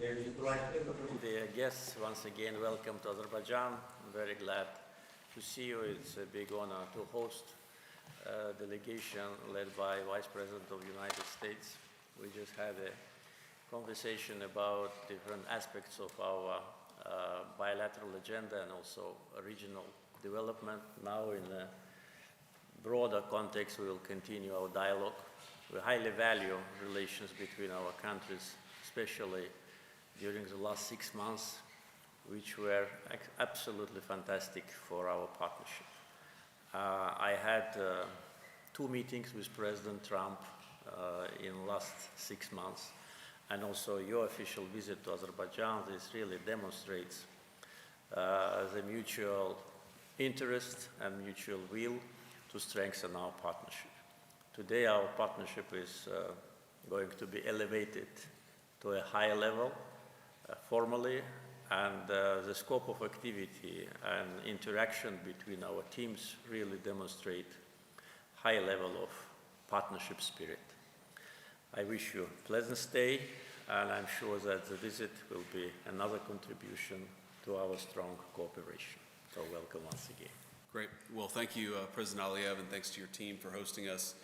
Dear guests, once again, welcome to Azerbaijan. I'm very glad to see you. It's a big honor to host a delegation led by Vice President of the United States. We just had a conversation about different aspects of our bilateral agenda and also regional development. Now, in a broader context, we will continue our dialogue. We highly value relations between our countries, especially during the last 6 months, which were absolutely fantastic for our partnership. I had 2 meetings with President Trump in the last 6 months, and also your official visit to Azerbaijan. This really demonstrates the mutual interest and mutual will to strengthen our partnership. Today, our partnership is going to be elevated to a higher level formally, and the scope of activity and interaction between our teams really demonstrate high level of partnership spirit. I wish you a pleasant stay, and I'm sure that the visit will be another contribution to our strong cooperation. So welcome once again. Great. Well, thank you, President Aliyev, and thanks to your team for hosting us.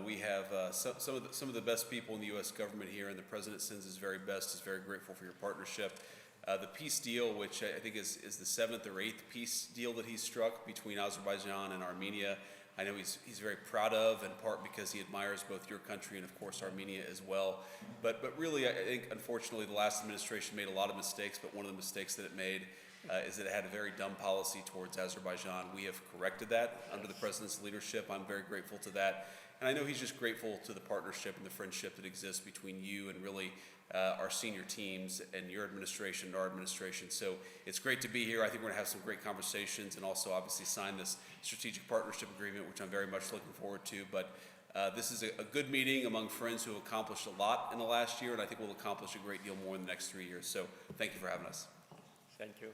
We have some of the best people in the U.S. government here, and the President sends his very best. He's very grateful for your partnership. The peace deal, which I think is the 7th or 8th peace deal that he's struck between Azerbaijan and Armenia, I know he's very proud of, in part because he admires both your country and, of course, Armenia as well. But really, I think, unfortunately, the last administration made a lot of mistakes, but one of the mistakes that it made is that it had a very dumb policy towards Azerbaijan. We have corrected that under the President's leadership. I'm very grateful to that. And I know he's just grateful to the partnership and the friendship that exists between you and really our senior teams and your administration and our administration. So it's great to be here. I think we're going to have some great conversations and also obviously sign this strategic partnership agreement, which I'm very much looking forward to. But this is a good meeting among friends who have accomplished a lot in the last year, and I think we'll accomplish a great deal more in the next 3 years. So thank you for having us. Thank you.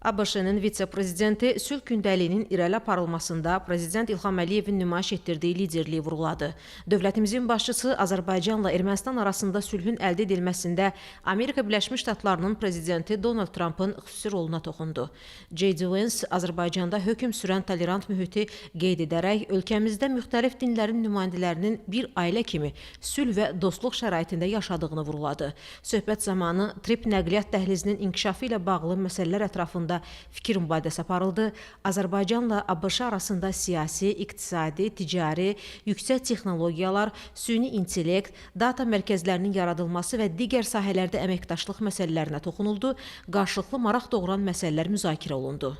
ABŞ-ın vitse-prezidenti sülh gündəliyinin irəli aparılmasında Prezident İlham Əliyevin nümayiş etdirdiyi liderliyi vurğuladı. Dövlətimizin başçısı Azərbaycanla Ermənistan arasında sülhün əldə edilməsində Amerika Birləşmiş Ştatlarının prezidenti Donald Trumpın xüsusi roluna toxundu. J.D. Vance Azərbaycanda hökm sürən tolerant mühiti qeyd edərək, ölkəmizdə müxtəlif dinlərin nümayəndələrinin bir ailə kimi sülh və dostluq şəraitində yaşadığını vurğuladı. Söhbət zamanı Trip nəqliyyat dəhlizinin inkişafı ilə bağlı məsələlər ətrafında fikir mübadiləsi aparıldı. Azərbaycanla ABŞ arasında siyasi, iqtisadi, ticari, yüksək texnologiyalar, süni intellekt, data mərkəzlərinin yaradılması və digər sahələrdə əməkdaşlıq məsələlərinə toxunuldu. Qarşılıqlı maraq doğuran məsələlər müzakirə olundu.